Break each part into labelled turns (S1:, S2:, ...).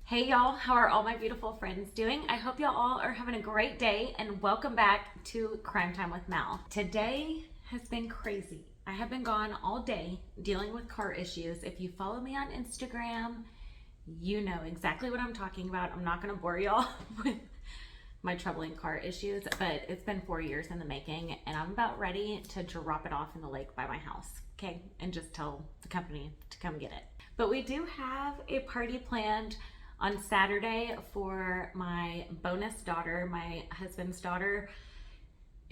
S1: Hey y'all, how are all my beautiful friends doing? I hope y'all all are having a great day and welcome back to Crime Time with Mal. Today has been crazy. I have been gone all day dealing with car issues. If you follow me on Instagram, you know exactly what I'm talking about. I'm not gonna bore y'all with my troubling car issues, but it's been 4 years in the making and I'm about ready to drop it off in the lake by my house, okay? And just tell the company to come get it. But we do have a party planned on Saturday for my bonus daughter, my husband's daughter.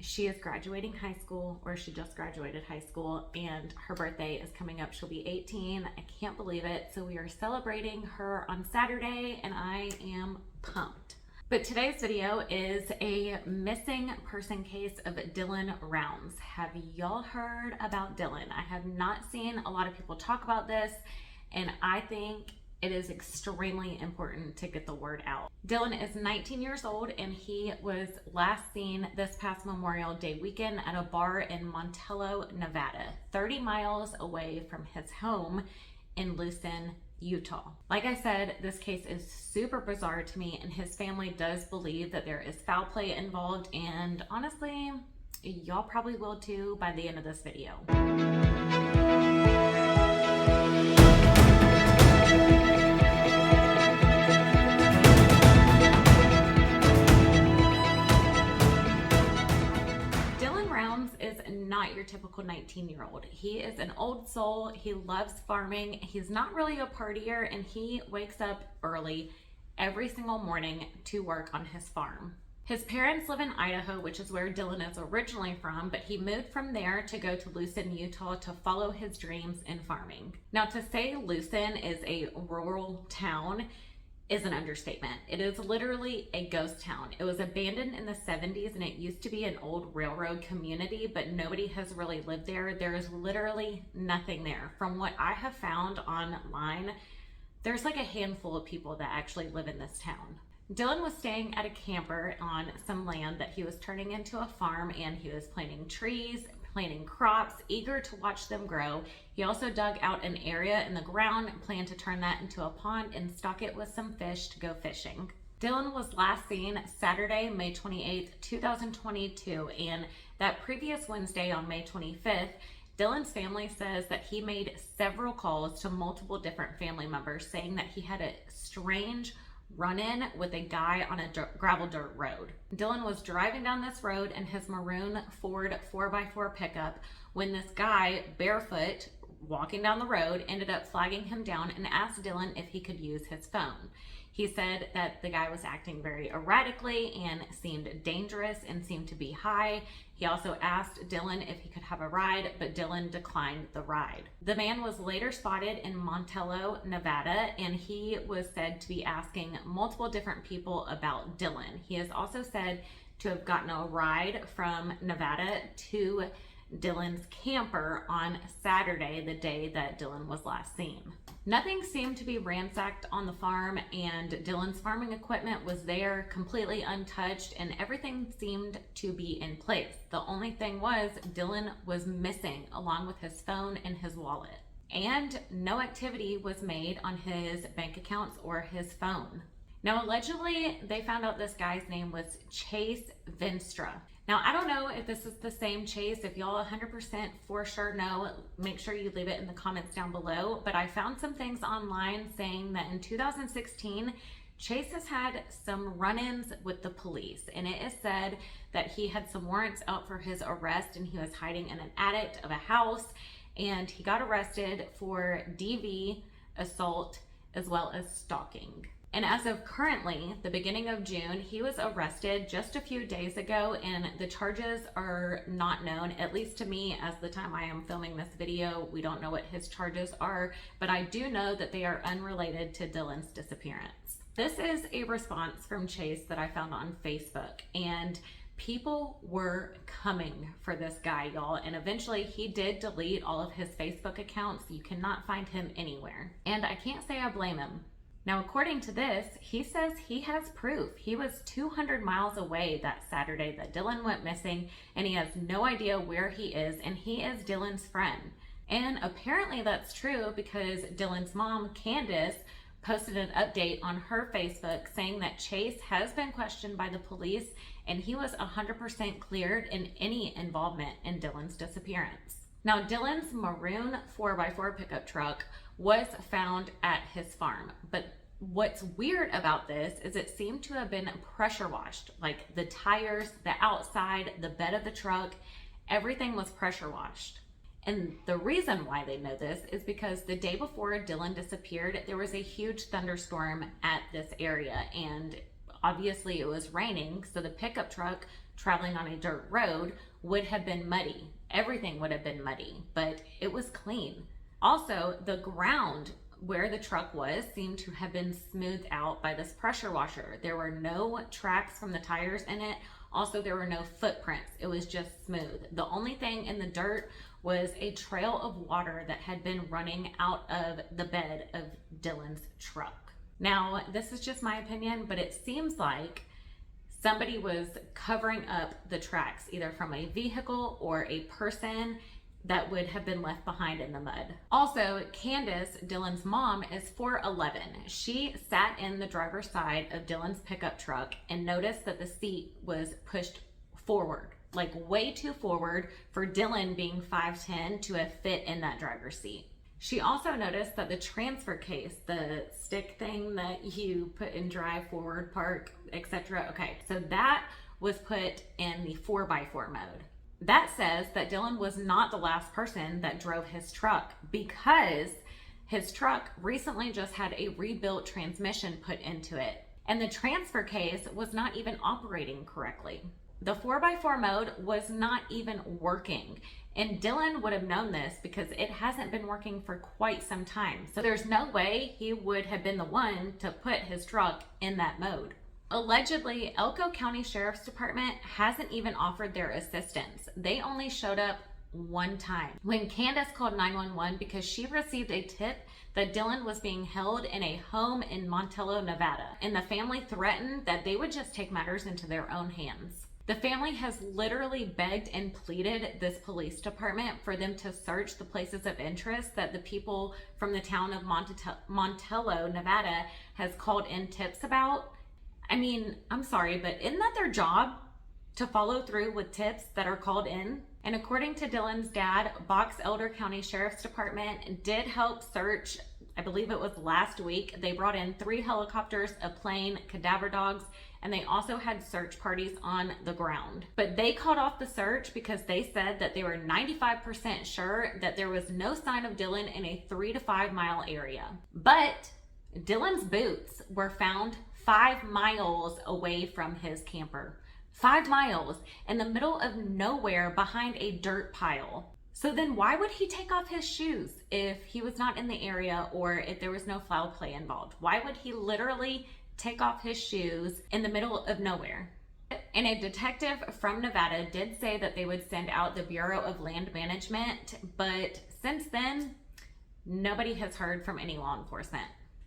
S1: She is graduating high school, or she just graduated high school, and her birthday is coming up. She'll be 18. I can't believe it. So we are celebrating her on Saturday and I am pumped. But today's video is a missing person case of Dylan Rounds. Have y'all heard about Dylan? I have not seen a lot of people talk about this, and I think it is extremely important to get the word out. Dylan is 19 years old and he was last seen this past Memorial Day weekend at a bar in Montello, Nevada, 30 miles away from his home in Lucin, Utah. Like I said, this case is super bizarre to me, and his family does believe that there is foul play involved, and honestly, y'all probably will too by the end of this video. Not your typical 19-year-old. He is an old soul. He loves farming. He's not really a partier, and he wakes up early every single morning to work on his farm. His parents live in Idaho, which is where Dylan is originally from, but he moved from there to go to Lucin, Utah to follow his dreams in farming. Now, to say Lucin is a rural town is an understatement. It is literally a ghost town. It was abandoned in the 70s and it used to be an old railroad community, but nobody has really lived there. There is literally nothing there. From what I have found online, there's like a handful of people that actually live in this town. Dylan was staying at a camper on some land that he was turning into a farm, and he was planting trees, planting crops, eager to watch them grow. He also dug out an area in the ground and planned to turn that into a pond and stock it with some fish to go fishing. Dylan was last seen Saturday, May 28th, 2022, and that previous Wednesday on May 25th, Dylan's family says that he made several calls to multiple different family members saying that he had a strange run-in with a guy on a gravel dirt road. Dylan was driving down this road in his maroon Ford 4x4 pickup when this guy, barefoot, walking down the road, ended up flagging him down and asked Dylan if he could use his phone. He said that the guy was acting very erratically and seemed dangerous and seemed to be high. He also asked Dylan if he could have a ride, but Dylan declined the ride. The man was later spotted in Montello, Nevada, and he was said to be asking multiple different people about Dylan. He is also said to have gotten a ride from Nevada to Dylan's camper on Saturday, the day that Dylan was last seen. Nothing seemed to be ransacked on the farm, and Dylan's farming equipment was there completely untouched, and everything seemed to be in place. The only thing was Dylan was missing along with his phone and his wallet, and no activity was made on his bank accounts or his phone. Now, allegedly, they found out this guy's name was Chase Vinstra. Now, I don't know if this is the same Chase. If y'all 100% for sure know, make sure you leave it in the comments down below. But I found some things online saying that in 2016, Chase has had some run-ins with the police. And it is said that he had some warrants out for his arrest and he was hiding in an attic of a house. And he got arrested for DV, assault, as well as stalking. And as of currently, the beginning of June, he was arrested just a few days ago, and the charges are not known, at least to me as the time I am filming this video. We don't know what his charges are, but I do know that they are unrelated to Dylan's disappearance. This is a response from Chase that I found on Facebook, and people were coming for this guy, y'all, and eventually he did delete all of his Facebook accounts. You cannot find him anywhere, and I can't say I blame him. Now, according to this, he says he has proof. He was 200 miles away that Saturday that Dylan went missing, and he has no idea where he is, and he is Dylan's friend. And apparently that's true because Dylan's mom, Candace, posted an update on her Facebook saying that Chase has been questioned by the police and he was 100% cleared in any involvement in Dylan's disappearance. Now, Dylan's maroon 4x4 pickup truck was found at his farm, but what's weird about this is it seemed to have been pressure washed. Like the tires, the outside, the bed of the truck, everything was pressure washed. And the reason why they know this is because the day before Dylan disappeared, there was a huge thunderstorm at this area, and obviously it was raining, so the pickup truck traveling on a dirt road would have been muddy. Everything would have been muddy, but it was clean. Also, the ground where the truck was seemed to have been smoothed out by this pressure washer. There were no tracks from the tires in it. Also, there were no footprints. It was just smooth. The only thing in the dirt was a trail of water that had been running out of the bed of Dylan's truck. Now, this is just my opinion, but it seems like somebody was covering up the tracks, either from a vehicle or a person that would have been left behind in the mud. Also, Candace, Dylan's mom, is 4'11". She sat in the driver's side of Dylan's pickup truck and noticed that the seat was pushed forward, like way too forward for Dylan being 5'10" to have fit in that driver's seat. She also noticed that the transfer case, the stick thing that you put in drive, forward, park, etc. Okay, so that was put in the 4x4 mode. That says that Dylan was not the last person that drove his truck, because his truck recently just had a rebuilt transmission put into it, and the transfer case was not even operating correctly. The 4x4 mode was not even working, and Dylan would have known this because it hasn't been working for quite some time. So there's no way he would have been the one to put his truck in that mode. Allegedly, Elko County Sheriff's Department hasn't even offered their assistance. They only showed up one time when Candace called 911 because she received a tip that Dylan was being held in a home in Montello, Nevada, and the family threatened that they would just take matters into their own hands. The family has literally begged and pleaded this police department for them to search the places of interest that the people from the town of Montello, Nevada, has called in tips about. I mean, I'm sorry, but isn't that their job, to follow through with tips that are called in? And according to Dylan's dad, Box Elder County Sheriff's Department did help search. I believe it was last week. They brought in 3 helicopters, a plane, cadaver dogs, and they also had search parties on the ground. But they called off the search because they said that they were 95% sure that there was no sign of Dylan in a 3 to 5 mile area. But Dylan's boots were found 5 miles away from his camper. 5 miles in the middle of nowhere behind a dirt pile. So then why would he take off his shoes if he was not in the area or if there was no foul play involved? Why would he literally take off his shoes in the middle of nowhere? And a detective from Nevada did say that they would send out the Bureau of Land Management, but since then, nobody has heard from any law enforcement.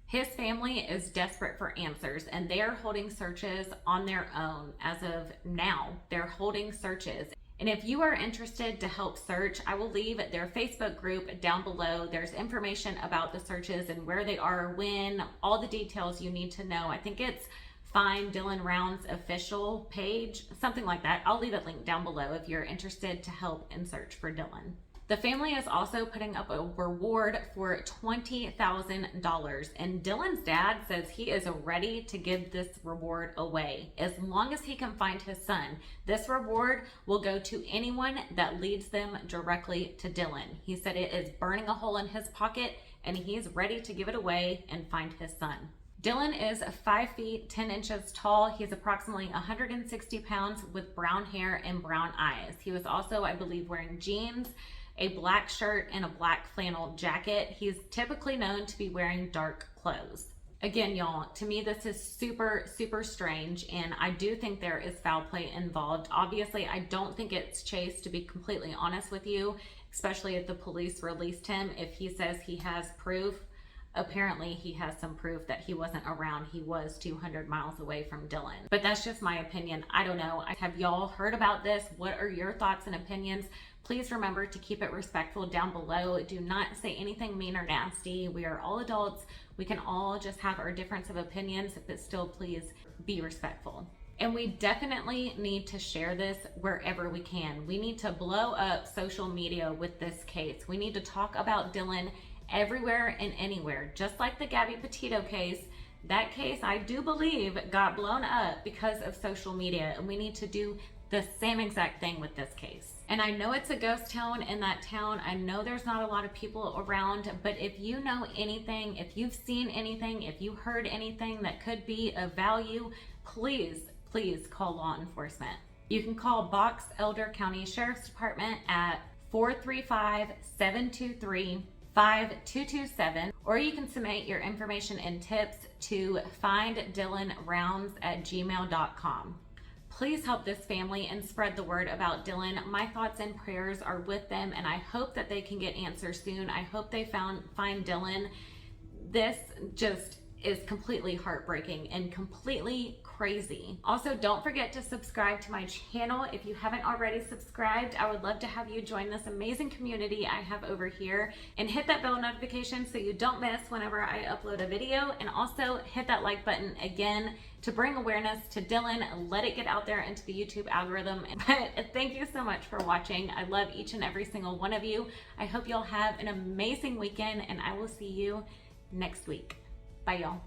S1: His family is desperate for answers, and they are holding searches on their own. As of now, they're holding searches. And if you are interested to help search, I will leave their Facebook group down below. There's information about the searches and where they are, when, all the details you need to know. I think it's Find Dylan Round's official page, something like that. I'll leave it linked down below if you're interested to help in search for Dylan. The family is also putting up a reward for $20,000, and Dylan's dad says he is ready to give this reward away as long as he can find his son. This reward will go to anyone that leads them directly to Dylan. He said it is burning a hole in his pocket, and he's ready to give it away and find his son. Dylan is 5 feet 10 inches tall. He's approximately 160 pounds with brown hair and brown eyes. He was also, I believe, wearing jeans, a black shirt, and a black flannel jacket. He's typically known to be wearing dark clothes. Again, y'all, to me, this is super, super strange, and I do think there is foul play involved. Obviously, I don't think it's Chase, to be completely honest with you, especially if the police released him. If he says he has proof, apparently he has some proof that he wasn't around. He was 200 miles away from Dylan. But that's just my opinion. I don't know. Have y'all heard about this? What are your thoughts and opinions? Please remember to keep it respectful down below. Do not say anything mean or nasty. We are all adults. We can all just have our difference of opinions, but still please be respectful. And we definitely need to share this wherever we can. We need to blow up social media with this case. We need to talk about Dylan everywhere and anywhere. Just like the Gabby Petito case, that case, I do believe, got blown up because of social media. And we need to do the same exact thing with this case. And I know it's a ghost town in that town. I know there's not a lot of people around, but if you know anything, if you've seen anything, if you heard anything that could be of value, please call law enforcement. You can call Box Elder County Sheriff's Department at 435-723-5227, or you can submit your information and tips to finddylanrounds@gmail.com. Please help this family and spread the word about Dylan. My thoughts and prayers are with them, and I hope that they can get answers soon. I hope they find Dylan. This just is completely heartbreaking and completely crazy. Also, don't forget to subscribe to my channel if you haven't already subscribed. I would love to have you join this amazing community I have over here, and hit that bell notification so you don't miss whenever I upload a video, and also hit that like button again to bring awareness to Dylan and let it get out there into the YouTube algorithm. But thank you so much for watching. I love each and every single one of you. I hope you'll have an amazing weekend, and I will see you next week. Bye, y'all.